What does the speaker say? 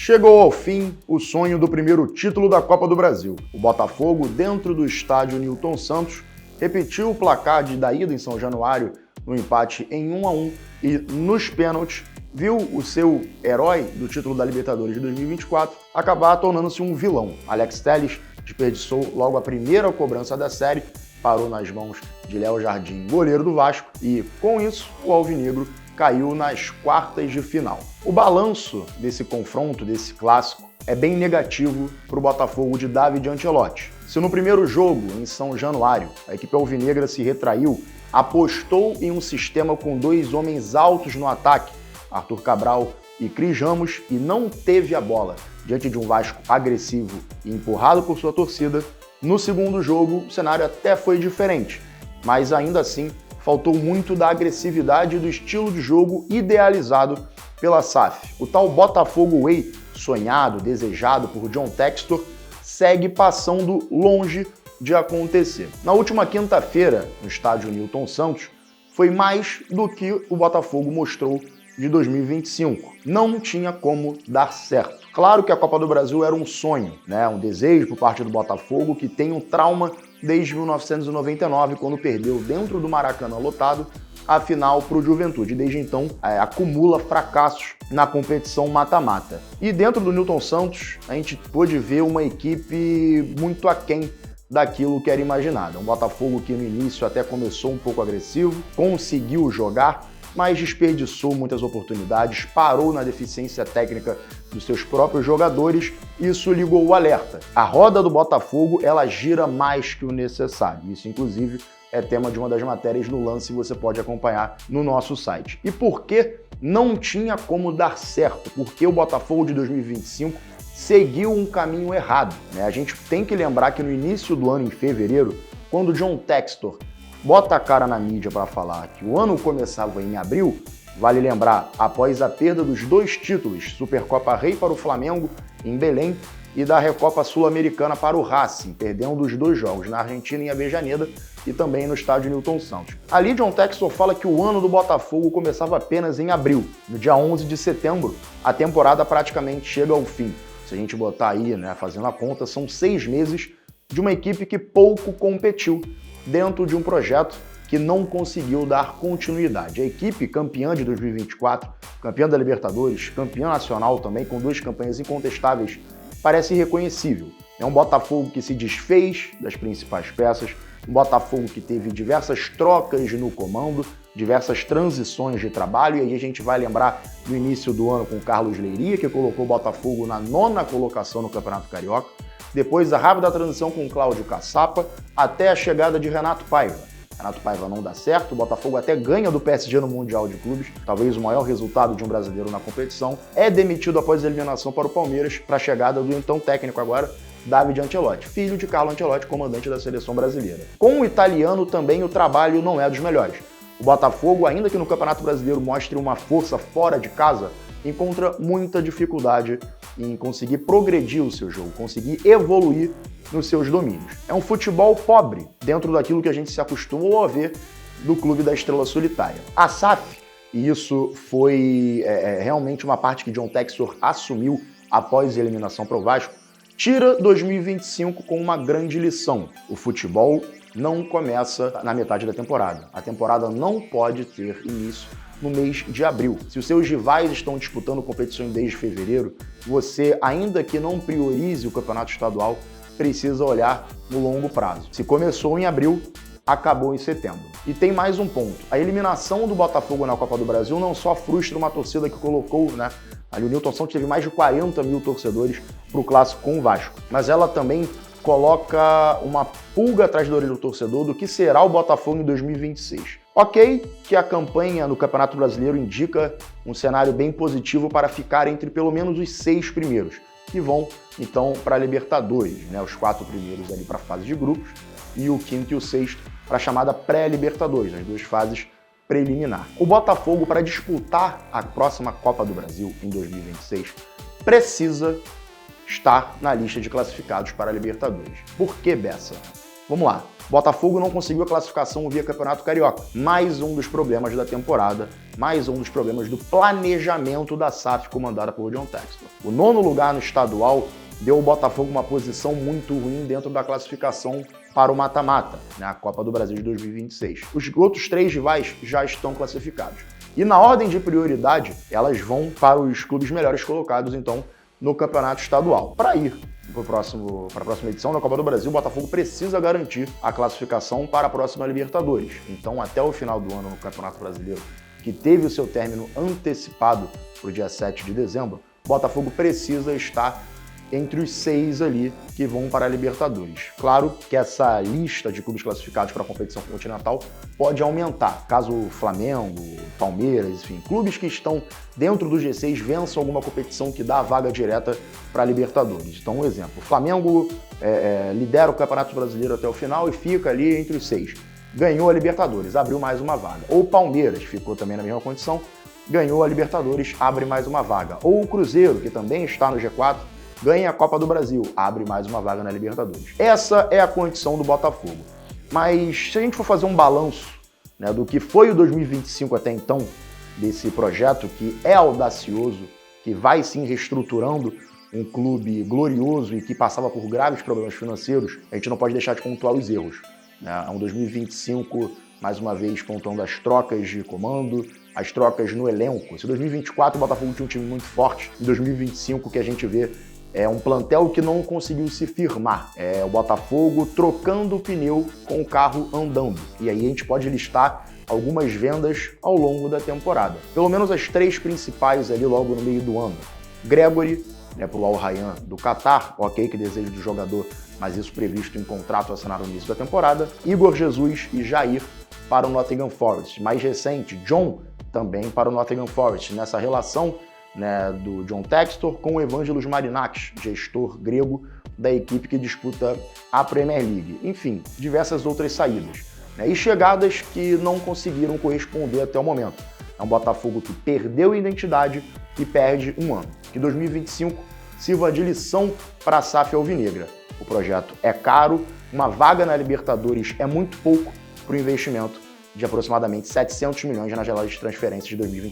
Chegou ao fim o sonho do primeiro título da Copa do Brasil. O Botafogo, dentro do estádio Newton Santos, repetiu o placar da ida em São Januário no empate em 1-1 e, nos pênaltis, viu o seu herói do título da Libertadores de 2024 acabar tornando-se um vilão. Alex Telles desperdiçou logo a primeira cobrança da série, parou nas mãos de Léo Jardim, goleiro do Vasco, e, com isso, o alvinegro caiu nas quartas de final. O balanço desse confronto, desse clássico, é bem negativo para o Botafogo de David Ancelotti. Se no primeiro jogo, em São Januário, a equipe alvinegra se retraiu, apostou em um sistema com dois homens altos no ataque, Arthur Cabral e Cris Ramos, e não teve a bola diante de um Vasco agressivo e empurrado por sua torcida, no segundo jogo o cenário até foi diferente, mas ainda assim faltou muito da agressividade e do estilo de jogo idealizado pela SAF. O tal Botafogo Way, sonhado, desejado por John Textor, segue passando longe de acontecer. Na última quinta-feira, no estádio Newton Santos, foi mais do que o Botafogo mostrou de 2025. Não tinha como dar certo. Claro que a Copa do Brasil era um sonho, né? Um desejo por parte do Botafogo, que tem um trauma desde 1999, quando perdeu dentro do Maracanã lotado a final para o Juventude. Desde então, acumula fracassos na competição mata-mata. E dentro do Newton Santos, a gente pôde ver uma equipe muito aquém daquilo que era imaginado. Um Botafogo que no início até começou um pouco agressivo, conseguiu jogar, mas desperdiçou muitas oportunidades, parou na deficiência técnica dos seus próprios jogadores. Isso ligou o alerta. A roda do Botafogo, ela gira mais que o necessário. Isso, inclusive, é tema de uma das matérias no Lance, você pode acompanhar no nosso site. E por que não tinha como dar certo? Porque o Botafogo de 2025 seguiu um caminho errado, né? A gente tem que lembrar que no início do ano, em fevereiro, quando o John Textor bota a cara na mídia para falar que o ano começava em abril, vale lembrar, após a perda dos dois títulos, Supercopa Rei para o Flamengo, em Belém, e da Recopa Sul-Americana para o Racing, perdendo os dois jogos, na Argentina, em Avejaneda, e também no estádio Newton Santos. Ali, John Textor fala que o ano do Botafogo começava apenas em abril. No dia 11 de setembro, a temporada praticamente chega ao fim. Se a gente botar aí, né, fazendo a conta, são 6 meses de uma equipe que pouco competiu dentro de um projeto que não conseguiu dar continuidade. A equipe campeã de 2024, campeã da Libertadores, campeã nacional também, com 2 campanhas incontestáveis, parece irreconhecível. É um Botafogo que se desfez das principais peças, um Botafogo que teve diversas trocas no comando, diversas transições de trabalho, e aí a gente vai lembrar do início do ano com o Carlos Leiria, que colocou o Botafogo na 9ª colocação no Campeonato Carioca, depois a rápida transição com Cláudio Caçapa, até a chegada de Renato Paiva. Renato Paiva não dá certo, o Botafogo até ganha do PSG no Mundial de Clubes, talvez o maior resultado de um brasileiro na competição, é demitido após a eliminação para o Palmeiras, para a chegada do então técnico agora, David Ancelotti, filho de Carlo Ancelotti, comandante da seleção brasileira. Com o italiano também o trabalho não é dos melhores. O Botafogo, ainda que no Campeonato Brasileiro mostre uma força fora de casa, encontra muita dificuldade em conseguir progredir o seu jogo, conseguir evoluir nos seus domínios. É um futebol pobre, dentro daquilo que a gente se acostumou a ver do Clube da Estrela Solitária. A SAF, e isso foi realmente uma parte que John Textor assumiu após a eliminação para o Vasco, tira 2025 com uma grande lição. O futebol não começa na metade da temporada. A temporada não pode ter início no mês de abril. Se os seus rivais estão disputando competições desde fevereiro, você, ainda que não priorize o campeonato estadual, precisa olhar no longo prazo. Se começou em abril, acabou em setembro. E tem mais um ponto. A eliminação do Botafogo na Copa do Brasil não só frustra uma torcida que colocou, né? Ali o Newton Santos teve mais de 40 mil torcedores para o clássico com o Vasco, mas ela também coloca uma pulga atrás da orelha do torcedor do que será o Botafogo em 2026. Ok que a campanha no Campeonato Brasileiro indica um cenário bem positivo para ficar entre pelo menos os 6 primeiros, que vão então para a Libertadores, né? Os 4 primeiros ali para a fase de grupos e o 5º e o 6º para a chamada pré-Libertadores, as 2 fases preliminar. O Botafogo, para disputar a próxima Copa do Brasil em 2026, precisa estar na lista de classificados para a Libertadores. Por que, Bessa? Vamos lá. Botafogo não conseguiu a classificação via Campeonato Carioca. Mais um dos problemas da temporada, mais um dos problemas do planejamento da SAF comandada por John Textor. O 9º lugar no estadual deu ao Botafogo uma posição muito ruim dentro da classificação para o mata-mata, né, a Copa do Brasil de 2026. Os outros 3 rivais já estão classificados. E na ordem de prioridade, elas vão para os clubes melhores colocados, então, no campeonato estadual. Para ir para a próxima edição da Copa do Brasil, o Botafogo precisa garantir a classificação para a próxima Libertadores. Então, até o final do ano no Campeonato Brasileiro, que teve o seu término antecipado para o dia 7 de dezembro, o Botafogo precisa estar entre os 6 ali que vão para a Libertadores. Claro que essa lista de clubes classificados para a competição continental pode aumentar, caso o Flamengo, Palmeiras, enfim, clubes que estão dentro do G6 vençam alguma competição que dá a vaga direta para a Libertadores. Então, um exemplo, o Flamengo lidera o Campeonato Brasileiro até o final e fica ali entre os 6. Ganhou a Libertadores, abriu mais uma vaga. Ou o Palmeiras, ficou também na mesma condição, ganhou a Libertadores, abre mais uma vaga. Ou o Cruzeiro, que também está no G4, ganha a Copa do Brasil, abre mais uma vaga na Libertadores. Essa é a condição do Botafogo. Mas se a gente for fazer um balanço, né, do que foi o 2025 até então, desse projeto que é audacioso, que vai sim reestruturando um clube glorioso e que passava por graves problemas financeiros, a gente não pode deixar de pontuar os erros. Né? É um 2025, mais uma vez, pontuando as trocas de comando, as trocas no elenco. Se em 2024 o Botafogo tinha um time muito forte, em 2025 o que a gente vê é um plantel que não conseguiu se firmar. É o Botafogo trocando o pneu com o carro andando. E aí a gente pode listar algumas vendas ao longo da temporada. Pelo menos as 3 principais ali logo no meio do ano. Gregori, né, para o Al Rayyan do Catar, ok, que desejo do jogador, mas isso previsto em contrato assinado no início da temporada. Igor Jesus e Jair para o Nottingham Forest. Mais recente, John também para o Nottingham Forest. Nessa relação, né, do John Textor com o Evangelos Marinakis, gestor grego da equipe que disputa a Premier League. Enfim, diversas outras saídas, né, e chegadas que não conseguiram corresponder até o momento. É um Botafogo que perdeu identidade e perde um ano. Que 2025 sirva de lição para a SAF alvinegra. O projeto é caro, uma vaga na Libertadores é muito pouco para o investimento de aproximadamente 700 milhões na janela de transferências de 2025.